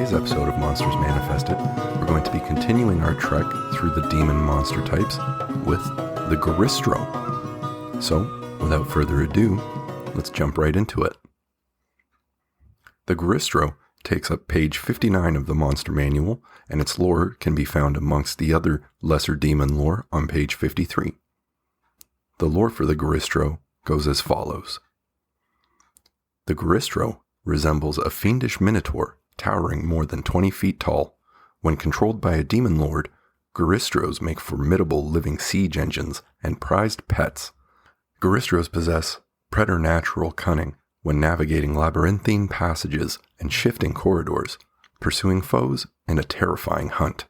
today's episode of Monsters Manifested, we're going to be continuing our trek through the demon monster types with the Goristro. So, without further ado, let's jump right into it. The Goristro takes up page 59 of the monster manual, and its lore can be found amongst the other lesser demon lore on page 53. The lore for the Goristro goes as follows. The Goristro resembles a fiendish minotaur towering more than 20 feet tall. When controlled by a demon lord, Goristros make formidable living siege engines and prized pets. Goristros possess preternatural cunning when navigating labyrinthine passages and shifting corridors, pursuing foes in a terrifying hunt.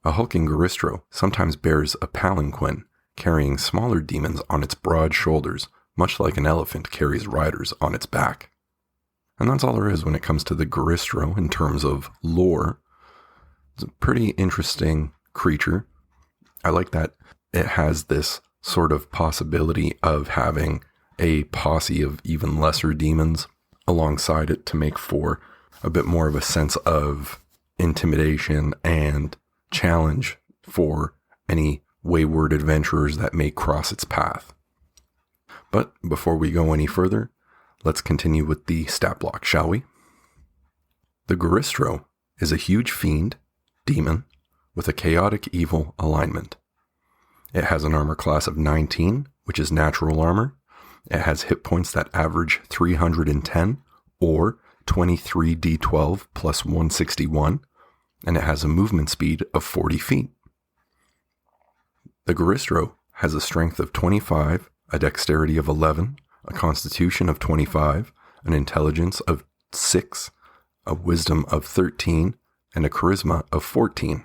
A hulking Goristro sometimes bears a palanquin, carrying smaller demons on its broad shoulders, much like an elephant carries riders on its back. And that's all there is when it comes to the Goristro in terms of lore. It's a pretty interesting creature. I like that it has this sort of possibility of having a posse of even lesser demons alongside it to make for a bit more of a sense of intimidation and challenge for any wayward adventurers that may cross its path. But before we go any further, let's continue with the stat block, shall we? The Goristro is a huge fiend, demon, with a chaotic evil alignment. It has an armor class of 19, which is natural armor. It has hit points that average 310, or 23d12 plus 161, and it has a movement speed of 40 feet. The Goristro has a strength of 25, a dexterity of 11, a constitution of 25, an intelligence of 6, a wisdom of 13, and a charisma of 14.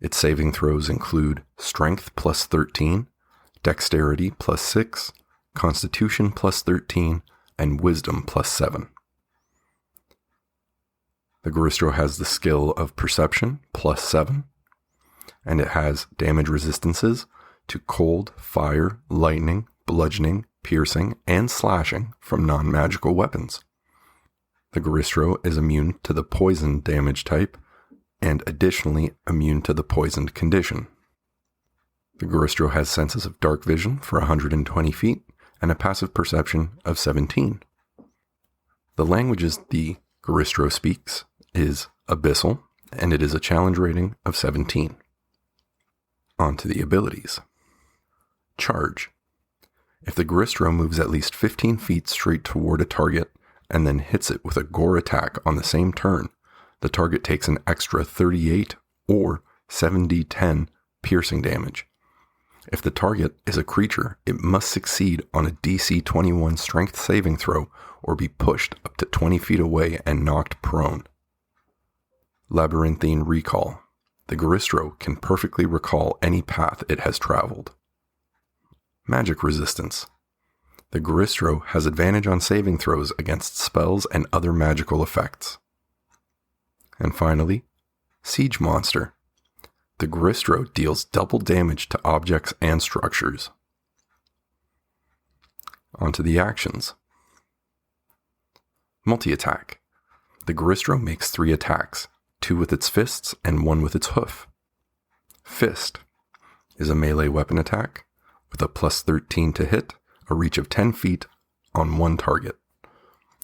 Its saving throws include strength plus 13, dexterity plus 6, constitution plus 13, and wisdom plus 7. The Goristro has the skill of perception plus 7, and it has damage resistances to cold, fire, lightning, bludgeoning, piercing, and slashing from non-magical weapons. The Goristro is immune to the poison damage type, and additionally immune to the poisoned condition. The Goristro has senses of dark vision for 120 feet, and a passive perception of 17. The languages the Goristro speaks is Abyssal, and it is a challenge rating of 17. On to the abilities. Charge. If the Goristro moves at least 15 feet straight toward a target and then hits it with a gore attack on the same turn, the target takes an extra 38 or 7d10 piercing damage. If the target is a creature, it must succeed on a DC 21 strength saving throw or be pushed up to 20 feet away and knocked prone. Labyrinthine Recall. The Goristro can perfectly recall any path it has traveled. Magic Resistance. The Goristro has advantage on saving throws against spells and other magical effects. And finally, Siege Monster. The Goristro deals double damage to objects and structures. On to the actions. Multi-attack. The Goristro makes 3 attacks, 2 with its fists and 1 with its hoof. Fist is a melee weapon attack with a plus 13 to hit, a reach of 10 feet on one target.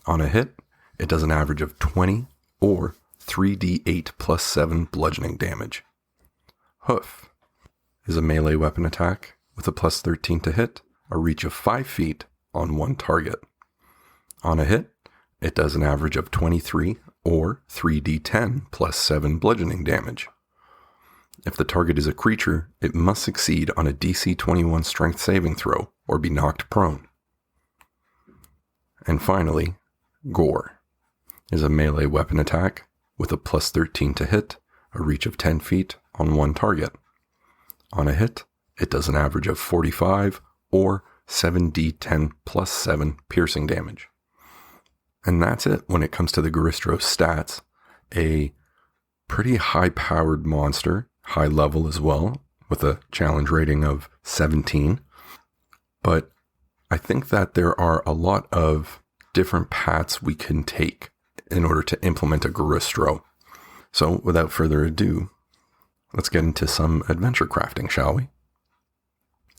On a hit, it does an average of 20 or 3d8 plus 7 bludgeoning damage. Hoof is a melee weapon attack with a plus 13 to hit, a reach of 5 feet on one target. On a hit, it does an average of 23 or 3d10 plus 7 bludgeoning damage. If the target is a creature, it must succeed on a DC 21 strength saving throw or be knocked prone. And finally, Gore is a melee weapon attack with a plus 13 to hit, a reach of 10 feet on one target. On a hit, it does an average of 45 or 7d10 plus 7 piercing damage. And that's it when it comes to the Goristro's stats. A pretty high-powered monster, high level as well, with a challenge rating of 17. But I think that there are a lot of different paths we can take in order to implement a Goristro. So without further ado, let's get into some adventure crafting, shall we?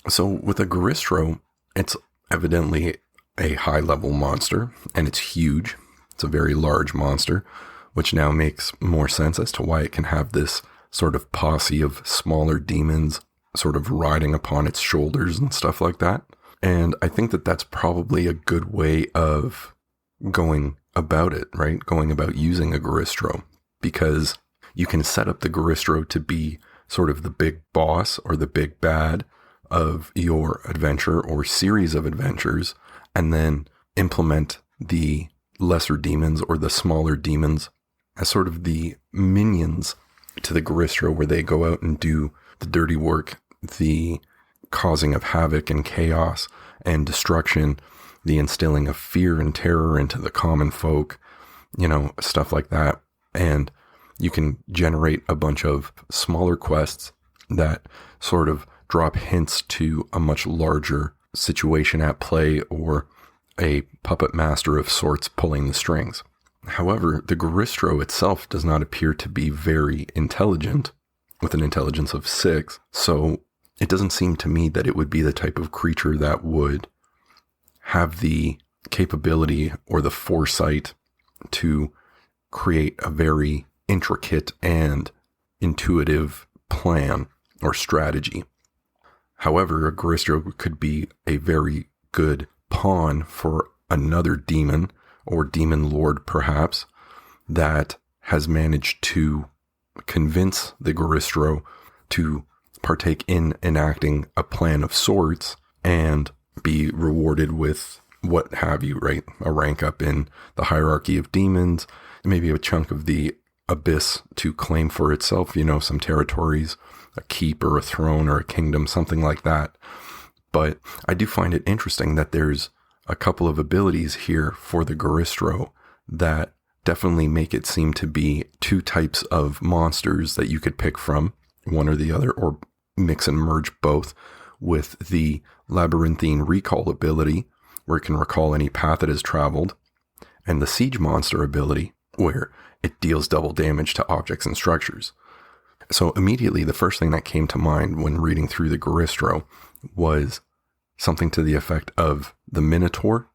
So with a Goristro, it's evidently a high-level monster, and it's huge. It's a very large monster, which now makes more sense as to why it can have this sort of posse of smaller demons sort of riding upon its shoulders and stuff like that. And I think that that's probably a good way of going about it, right? Going about using a Goristro, because you can set up the Goristro to be sort of the big boss or the big bad of your adventure or series of adventures, and then implement the lesser demons or the smaller demons as sort of the minions to the Goristro, where they go out and do the dirty work, the causing of havoc and chaos and destruction, the instilling of fear and terror into the common folk, stuff like that. And you can generate a bunch of smaller quests that sort of drop hints to a much larger situation at play, or a puppet master of sorts pulling the strings. However, the Goristro itself does not appear to be very intelligent, with an intelligence of 6, so it doesn't seem to me that it would be the type of creature that would have the capability or the foresight to create a very intricate and intuitive plan or strategy. However, a Goristro could be a very good pawn for another demon, or demon lord perhaps, that has managed to convince the Goristro to partake in enacting a plan of sorts and be rewarded with what have you, right? A rank up in the hierarchy of demons, maybe a chunk of the abyss to claim for itself, some territories, a keep or a throne or a kingdom, something like that. But I do find it interesting that there's a couple of abilities here for the Goristro that definitely make it seem to be two types of monsters that you could pick from, one or the other, or mix and merge both, with the labyrinthine recall ability, where it can recall any path it has traveled, and the siege monster ability, where it deals double damage to objects and structures. So immediately, the first thing that came to mind when reading through the Goristro was something to the effect of the Minotaur.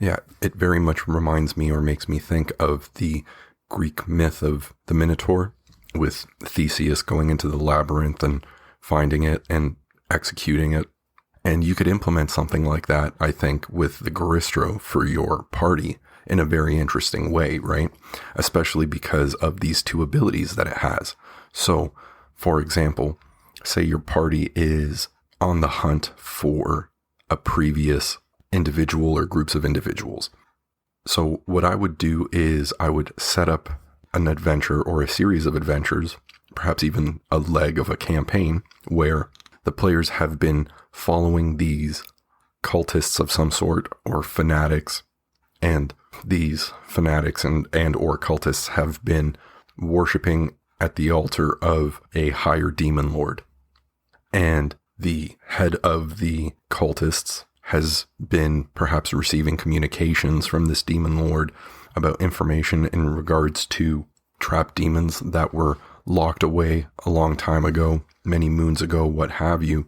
Yeah, it very much reminds me or makes me think of the Greek myth of the Minotaur, with Theseus going into the labyrinth and finding it and executing it. And you could implement something like that, I think, with the Goristro for your party in a very interesting way, right? Especially because of these two abilities that it has. So, for example, say your party is on the hunt for a previous individual or groups of individuals. So what I would do is I would set up an adventure or a series of adventures, perhaps even a leg of a campaign, where the players have been following these cultists of some sort or fanatics, and these fanatics and or cultists have been worshipping at the altar of a higher demon lord. And the head of the cultists has been perhaps receiving communications from this demon lord about information in regards to trapped demons that were locked away a long time ago, many moons ago, what have you.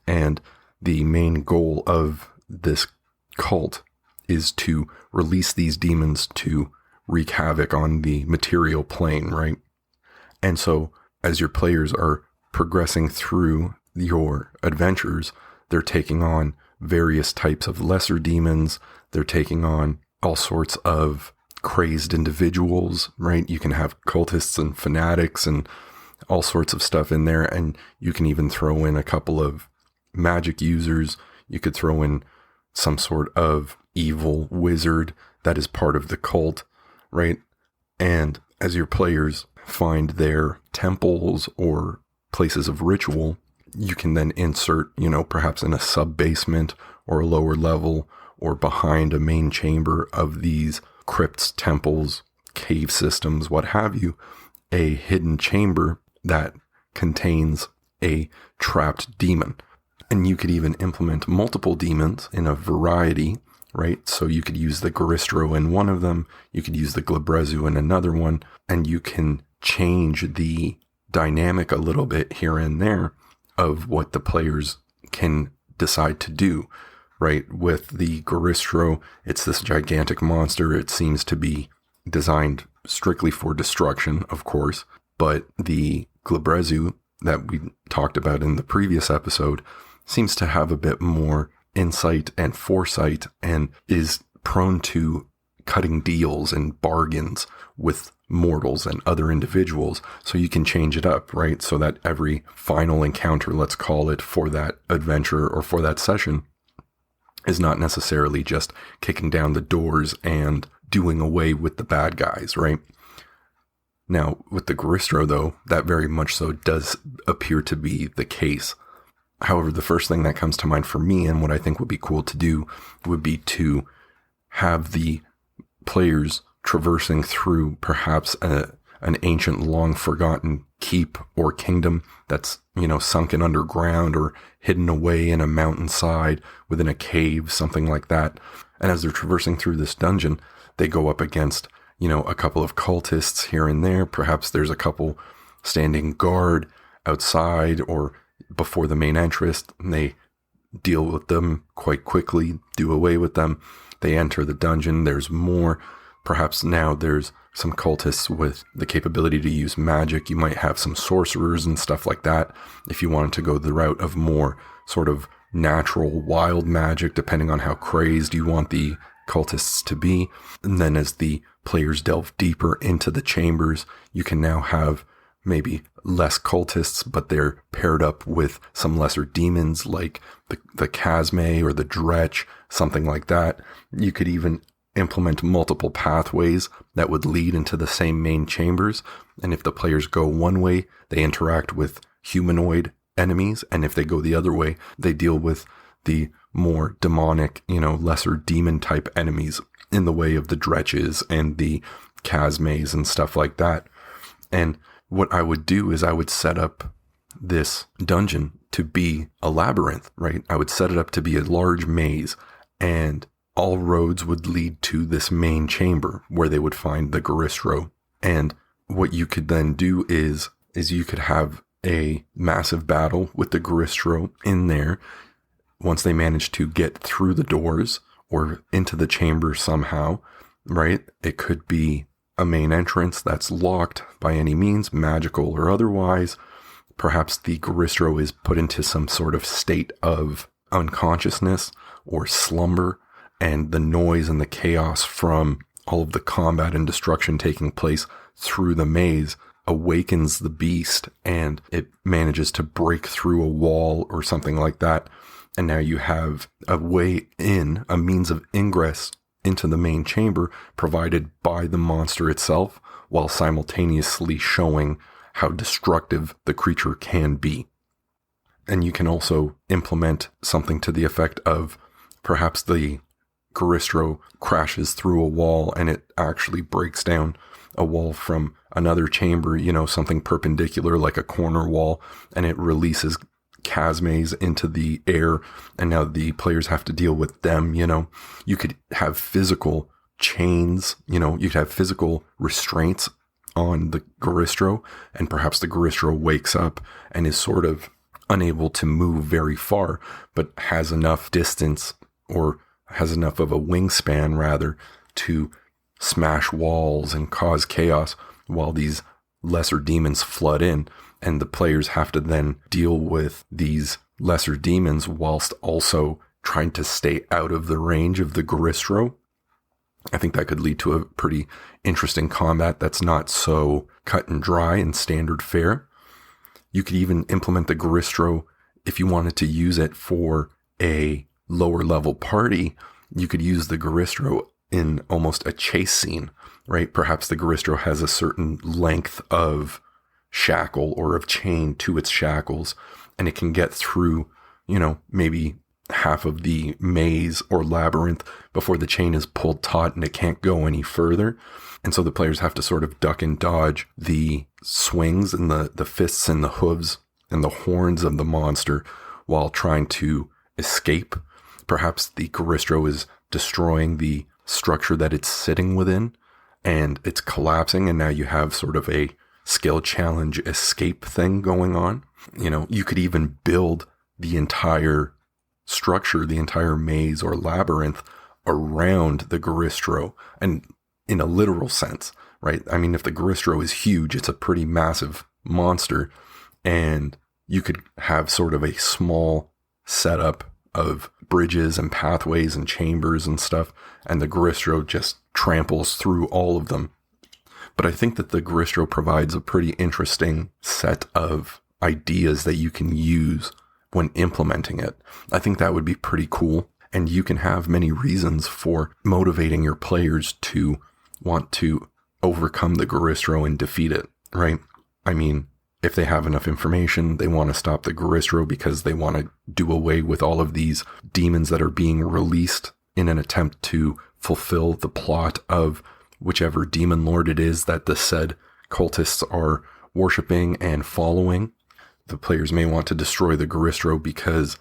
And the main goal of this cult is to release these demons to wreak havoc on the material plane, right? And so as your players are progressing through your adventures, they're taking on various types of lesser demons. They're taking on all sorts of crazed individuals, right? You can have cultists and fanatics and all sorts of stuff in there. And you can even throw in a couple of magic users. You could throw in some sort of evil wizard that is part of the cult, right? And as your players find their temples or places of ritual, you can then insert, perhaps in a sub-basement or a lower level or behind a main chamber of these crypts, temples, cave systems, what have you, a hidden chamber that contains a trapped demon. And you could even implement multiple demons in a variety right? So you could use the Goristro in one of them, you could use the Glabrezu in another one, and you can change the dynamic a little bit here and there of what the players can decide to do, right? With the Goristro, it's this gigantic monster. It seems to be designed strictly for destruction, of course, but the Glabrezu that we talked about in the previous episode seems to have a bit more insight and foresight and is prone to cutting deals and bargains with mortals and other individuals. So you can change it up, right? So that every final encounter, let's call it, for that adventure or for that session is not necessarily just kicking down the doors and doing away with the bad guys, right? Now, with the Goristro, though, that very much so does appear to be the case. However, the first thing that comes to mind for me, and what I think would be cool to do, would be to have the players traversing through perhaps an ancient, long-forgotten keep or kingdom that's, sunken underground or hidden away in a mountainside within a cave, something like that. And as they're traversing through this dungeon, they go up against a couple of cultists here and there. Perhaps there's a couple standing guard outside or before the main entrance, and they deal with them quite quickly, do away with them. They enter the dungeon. There's more. Perhaps now there's some cultists with the capability to use magic. You might have some sorcerers and stuff like that if you wanted to go the route of more sort of natural, wild magic, depending on how crazed you want the cultists to be. And then as the players delve deeper into the chambers, you can now have maybe less cultists, but they're paired up with some lesser demons like the Chasme or the Dretch, something like that. You could even implement multiple pathways that would lead into the same main chambers. And if the players go one way, they interact with humanoid enemies. And if they go the other way, they deal with the more demonic, lesser demon type enemies in the way of the Dretches and the Chasmes and stuff like that. And what I would do is I would set up this dungeon to be a labyrinth, right? I would set it up to be a large maze, and all roads would lead to this main chamber where they would find the Goristro. And what you could then do is you could have a massive battle with the Goristro in there. Once they manage to get through the doors or into the chamber somehow, right? It could be a main entrance that's locked by any means, magical or otherwise. Perhaps the Goristro is put into some sort of state of unconsciousness or slumber, and the noise and the chaos from all of the combat and destruction taking place through the maze awakens the beast, and it manages to break through a wall or something like that. And now you have a way in, a means of ingress into the main chamber provided by the monster itself, while simultaneously showing how destructive the creature can be. And you can also implement something to the effect of perhaps the Goristro crashes through a wall and it actually breaks down a wall from another chamber, something perpendicular like a corner wall, and it releases Chasmes into the air, and now the players have to deal with them. You could have physical chains, you could have physical restraints on the Goristro, and perhaps the Goristro wakes up and is sort of unable to move very far, but has enough distance, or has enough of a wingspan rather, to smash walls and cause chaos while these lesser demons flood in. And the players have to then deal with these lesser demons whilst also trying to stay out of the range of the Goristro. I think that could lead to a pretty interesting combat that's not so cut and dry and standard fare. You could even implement the Goristro if you wanted to use it for a lower level party. You could use the Goristro in almost a chase scene, right? Perhaps the Goristro has a certain length of shackle or of chain to its shackles, and it can get through, maybe half of the maze or labyrinth before the chain is pulled taut and it can't go any further. And so the players have to sort of duck and dodge the swings and the fists and the hooves and the horns of the monster while trying to escape. Perhaps the Goristro is destroying the structure that it's sitting within, and it's collapsing, and now you have sort of a skill challenge escape thing going on. You could even build the entire structure, the entire maze or labyrinth around the Goristro, and in a literal sense, right? I mean, if the Goristro is huge, it's a pretty massive monster, and you could have sort of a small setup of bridges and pathways and chambers and stuff, and the Goristro just tramples through all of them. But I think that the Goristro provides a pretty interesting set of ideas that you can use when implementing it. I think that would be pretty cool, and you can have many reasons for motivating your players to want to overcome the Goristro and defeat it, right? I mean, if they have enough information, they want to stop the Goristro because they want to do away with all of these demons that are being released in an attempt to fulfill the plot of whichever demon lord it is that the said cultists are worshipping and following. The players may want to destroy the Goristro because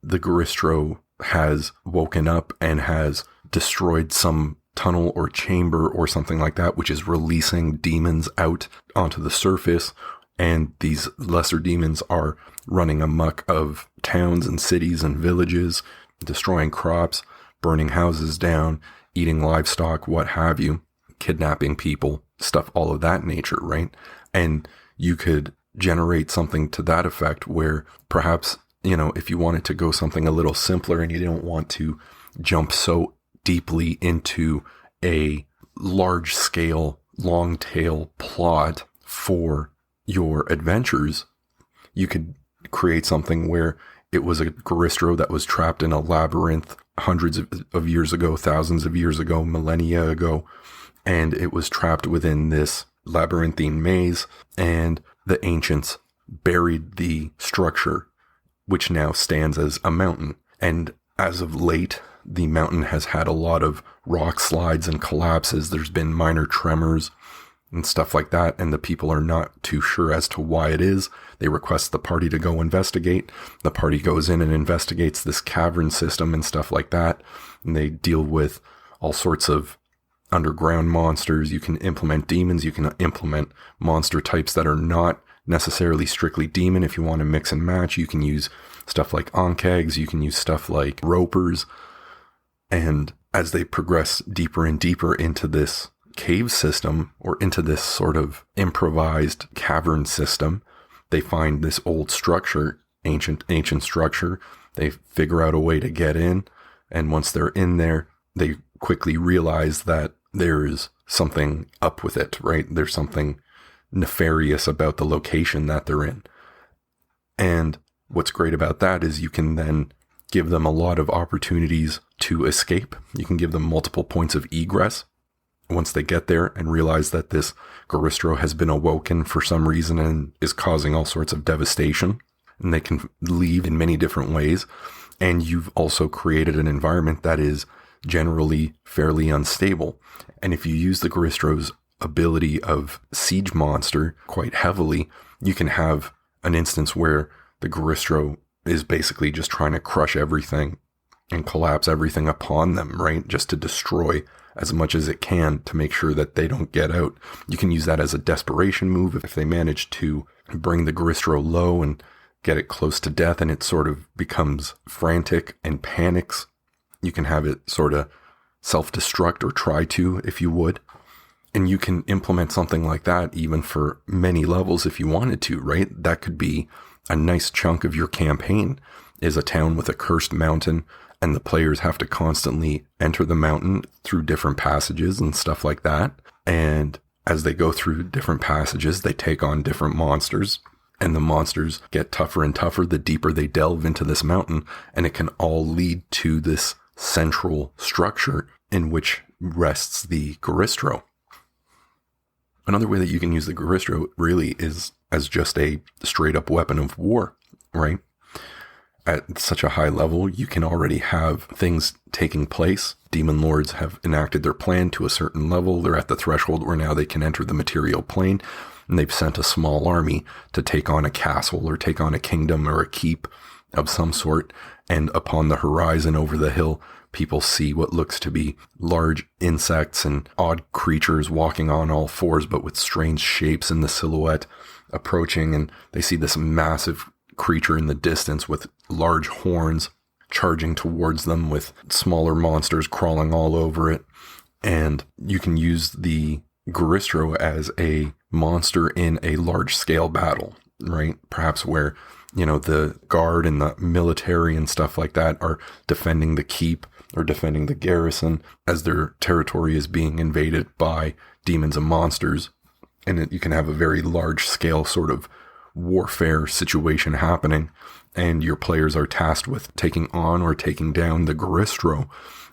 the Goristro has woken up and has destroyed some tunnel or chamber or something like that, which is releasing demons out onto the surface. And these lesser demons are running amok of towns and cities and villages, destroying crops, burning houses down, eating livestock, what have you, kidnapping people, stuff, all of that nature, right? And you could generate something to that effect where perhaps, if you wanted to go something a little simpler and you don't want to jump so deeply into a large scale, long tail plot for your adventures, you could create something where it was a Goristro that was trapped in a labyrinth hundreds of years ago, thousands of years ago, millennia ago, and it was trapped within this labyrinthine maze, and the ancients buried the structure, which now stands as a mountain. And as of late, the mountain has had a lot of rock slides and collapses. There's been minor tremors and stuff like that, and the people are not too sure as to why it is. They request the party to go investigate. The party goes in and investigates this cavern system and stuff like that, and they deal with all sorts of underground monsters. You can implement demons. You can implement monster types that are not necessarily strictly demon. If you want to mix and match, you can use stuff like Ankegs. You can use stuff like Ropers. And as they progress deeper and deeper into this cave system, or into this sort of improvised cavern system, they find this old structure, ancient structure. They figure out a way to get in. And once they're in there, they quickly realize that there is something up with it, right? There's something nefarious about the location that they're in. And what's great about that is you can then give them a lot of opportunities to escape. You can give them multiple points of egress once they get there and realize that this Goristro has been awoken for some reason and is causing all sorts of devastation. And they can leave in many different ways. And you've also created an environment that is generally fairly unstable. And if you use the Goristro's ability of siege monster quite heavily, you can have an instance where the Goristro is basically just trying to crush everything and collapse everything upon them, right? Just to destroy as much as it can to make sure that they don't get out. You can use that as a desperation move if they manage to bring the Goristro low and get it close to death and it sort of becomes frantic and panics. You can have it sort of self-destruct, or try to, if you would. And you can implement something like that even for many levels if you wanted to, right? That could be a nice chunk of your campaign, is a town with a cursed mountain, and the players have to constantly enter the mountain through different passages and stuff like that. And as they go through different passages, they take on different monsters, and the monsters get tougher and tougher the deeper they delve into this mountain, and it can all lead to this central structure in which rests the Goristro. Another way that you can use the Goristro really is as just a straight up weapon of war, right? At such a high level, you can already have things taking place. Demon lords have enacted their plan to a certain level. They're at the threshold where now they can enter the material plane, and they've sent a small army to take on a castle or take on a kingdom or a keep of some sort. And upon the horizon over the hill, people see what looks to be large insects and odd creatures walking on all fours, but with strange shapes in the silhouette approaching. And they see this massive creature in the distance with large horns charging towards them with smaller monsters crawling all over it. And you can use the Goristro as a monster in a large scale battle, right? Perhaps where, the guard and the military and stuff like that are defending the keep or defending the garrison as their territory is being invaded by demons and monsters. And you can have a very large scale sort of warfare situation happening, and your players are tasked with taking on or taking down the Goristro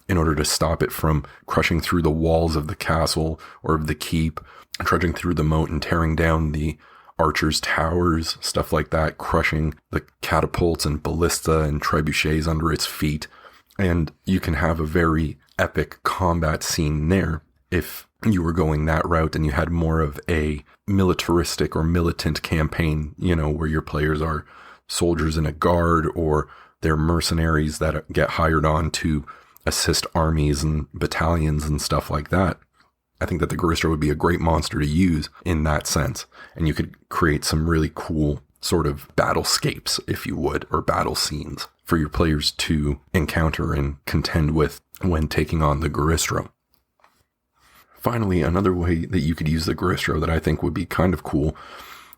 in order to stop it from crushing through the walls of the castle or of the keep, trudging through the moat and tearing down the archers' towers, stuff like that, crushing the catapults and ballista and trebuchets under its feet. And you can have a very epic combat scene there if you were going that route and you had more of a militaristic or militant campaign, where your players are soldiers in a guard or they're mercenaries that get hired on to assist armies and battalions and stuff like that. I think that the Goristro would be a great monster to use in that sense. And you could create some really cool sort of battlescapes, if you would, or battle scenes for your players to encounter and contend with when taking on the Goristro. Finally, another way that you could use the Goristro that I think would be kind of cool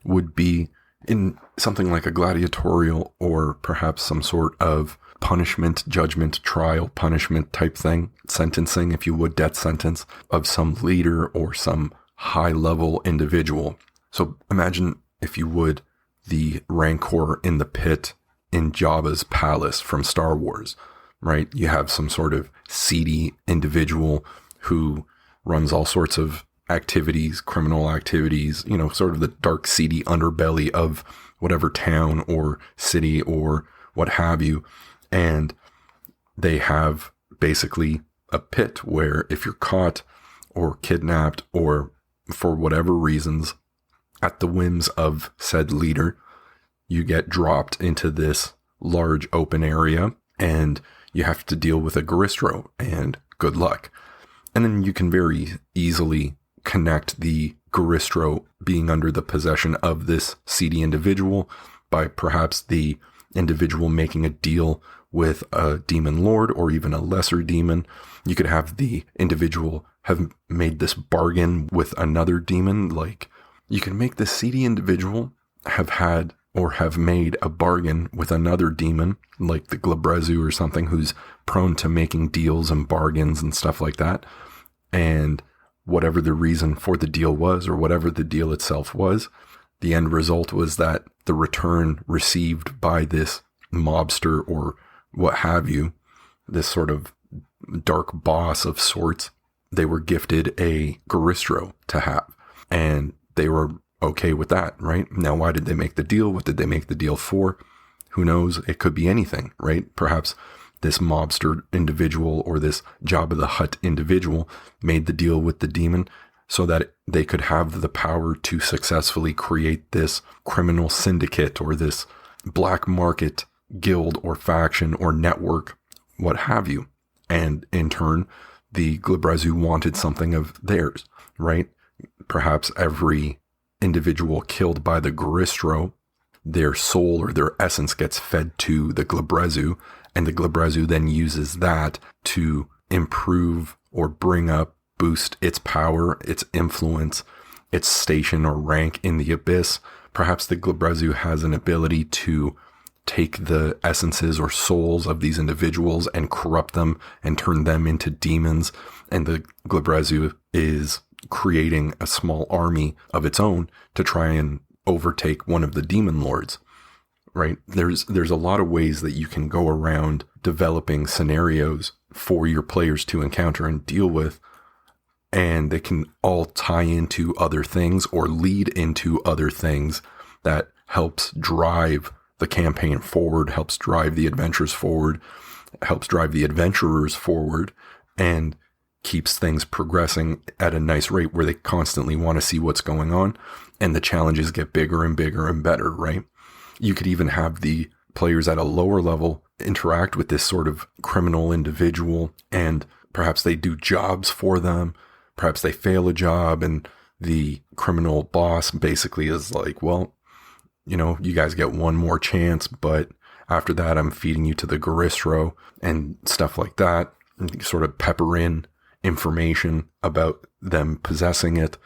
would be in something like a gladiatorial or perhaps some sort of punishment, judgment, trial, punishment type thing, sentencing, if you would, death sentence of some leader or some high-level individual. So imagine, if you would, the Rancor in the pit in Jabba's palace from Star Wars, right? You have some sort of seedy individual who runs all sorts of activities, criminal activities, sort of the dark, seedy underbelly of whatever town or city or what have you. And they have basically a pit where if you're caught or kidnapped or for whatever reasons at the whims of said leader, you get dropped into this large open area and you have to deal with a Goristro, and good luck. And then you can very easily connect the Goristro being under the possession of this seedy individual by perhaps the individual making a deal with a demon lord or even a lesser demon. You could have the individual have made this bargain with another demon. Like, you can make the seedy individual have had or have made a bargain with another demon, like the Glabrezu or something, who's prone to making deals and bargains and stuff like that. And whatever the reason for the deal was, or whatever the deal itself was, the end result was that the return received by this mobster or what have you, this sort of dark boss of sorts, they were gifted a Goristro to have. And they were okay with that, right? Now, why did they make the deal? What did they make the deal for? Who knows? It could be anything, right? Perhaps this mobster individual or this Jabba the Hutt individual made the deal with the demon so that they could have the power to successfully create this criminal syndicate or this black market guild or faction or network, what have you. And in turn, the Glabrezu wanted something of theirs, right? Perhaps every individual killed by the Goristro, their soul or their essence gets fed to the Glabrezu, and the Glabrezu then uses that to improve or bring up, boost its power, its influence, its station or rank in the abyss. Perhaps the Glabrezu has an ability to take the essences or souls of these individuals and corrupt them and turn them into demons. And the Glabrezu is creating a small army of its own to try and overtake one of the demon lords, right? There's a lot of ways that you can go around developing scenarios for your players to encounter and deal with. And they can all tie into other things or lead into other things that helps drive the campaign forward, helps drive the adventures forward, helps drive the adventurers forward, and keeps things progressing at a nice rate where they constantly want to see what's going on, and the challenges get bigger and bigger and better, right? You could even have the players at a lower level interact with this sort of criminal individual, and perhaps they do jobs for them. Perhaps they fail a job, and the criminal boss basically is like, well, you guys get one more chance, but after that, I'm feeding you to the Goristro and stuff like that. And you sort of pepper in information about them possessing it,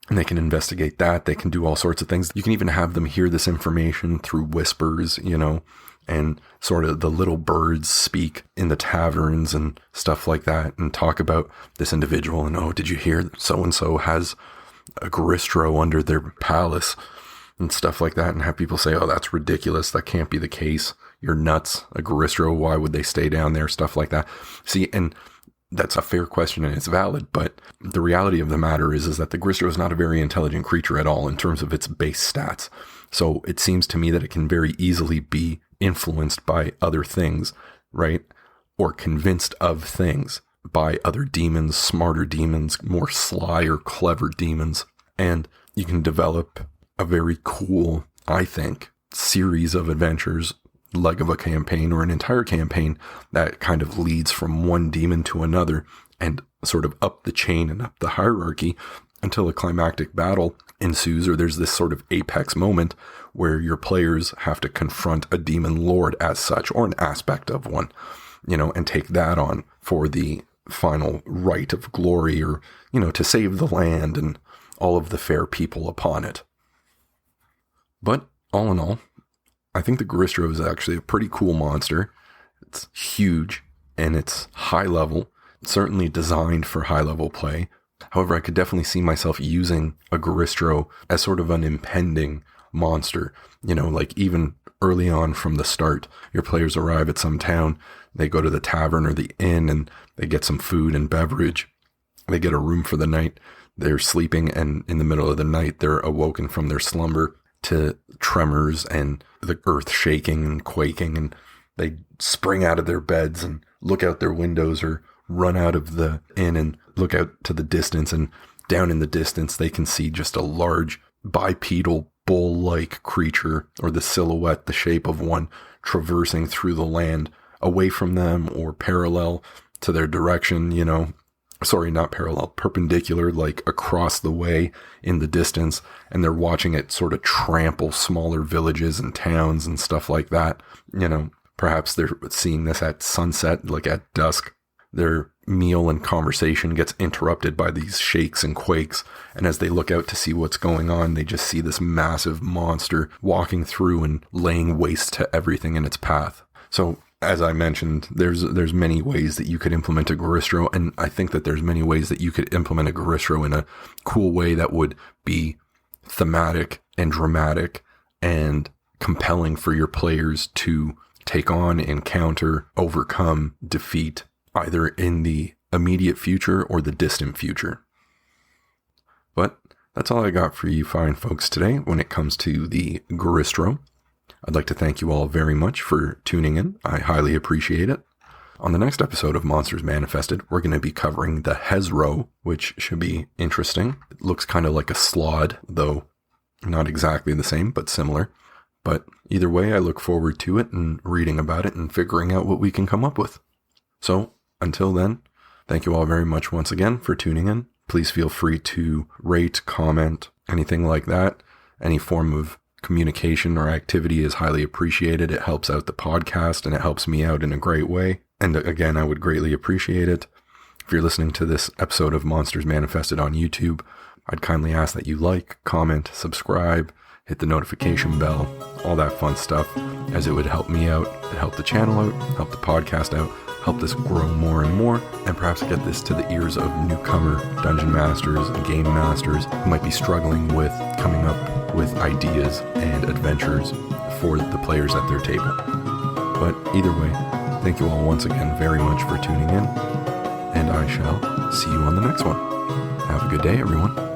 and they can investigate that. They can do all sorts of things. You can even have them hear this information through whispers, and sort of the little birds speak in the taverns and stuff like that, and talk about this individual. And, oh, did you hear so-and-so has a Goristro under their palace and stuff like that, and have people say, oh, that's ridiculous. That can't be the case. You're nuts. A Goristro, why would they stay down there? Stuff like that. See, and that's a fair question and it's valid, but the reality of the matter is that the Goristro is not a very intelligent creature at all in terms of its base stats. So it seems to me that it can very easily be influenced by other things, right? Or convinced of things by other demons, smarter demons, more sly or clever demons. And you can develop a very cool, I think, series of adventures, leg of a campaign or an entire campaign that kind of leads from one demon to another and sort of up the chain and up the hierarchy until a climactic battle ensues, or there's this sort of apex moment where your players have to confront a demon lord as such, or an aspect of one, and take that on for the final right of glory, or, to save the land and all of the fair people upon it. But all in all, I think the Goristro is actually a pretty cool monster. It's huge and it's high level, certainly designed for high level play. However, I could definitely see myself using a Goristro as sort of an impending monster. Like even early on from the start, your players arrive at some town, they go to the tavern or the inn and they get some food and beverage. They get a room for the night. They're sleeping, and in the middle of the night, they're awoken from their slumber to tremors and the earth shaking and quaking, and they spring out of their beds and look out their windows or run out of the inn and look out to the distance, and down in the distance they can see just a large bipedal bull-like creature, or the silhouette, the shape of one, traversing through the land away from them or parallel to their direction, sorry, not parallel, perpendicular, like across the way in the distance, and they're watching it sort of trample smaller villages and towns and stuff like that. Perhaps they're seeing this at sunset, like at dusk. Their meal and conversation gets interrupted by these shakes and quakes, and as they look out to see what's going on, they just see this massive monster walking through and laying waste to everything in its path. So, as I mentioned, there's many ways that you could implement a Goristro, and I think that there's many ways that you could implement a Goristro in a cool way that would be thematic and dramatic and compelling for your players to take on, encounter, overcome, defeat, either in the immediate future or the distant future. But that's all I got for you fine folks today when it comes to the Goristro. I'd like to thank you all very much for tuning in. I highly appreciate it. On the next episode of Monsters Manifested, we're going to be covering the Hezro, which should be interesting. It looks kind of like a slod, though not exactly the same, but similar. But either way, I look forward to it and reading about it and figuring out what we can come up with. So, until then, thank you all very much once again for tuning in. Please feel free to rate, comment, anything like that. Any form of communication or activity is highly appreciated. It helps out the podcast and it helps me out in a great way. And again, I would greatly appreciate it. If you're listening to this episode of Monsters Manifested on YouTube, I'd kindly ask that you like, comment, subscribe, hit the notification bell, all that fun stuff, as it would help me out, help the channel out, help the podcast out, help this grow more and more, and perhaps get this to the ears of newcomer dungeon masters and game masters who might be struggling with coming up with ideas and adventures for the players at their table. But either way, thank you all once again very much for tuning in, and I shall see you on the next one. Have a good day, everyone.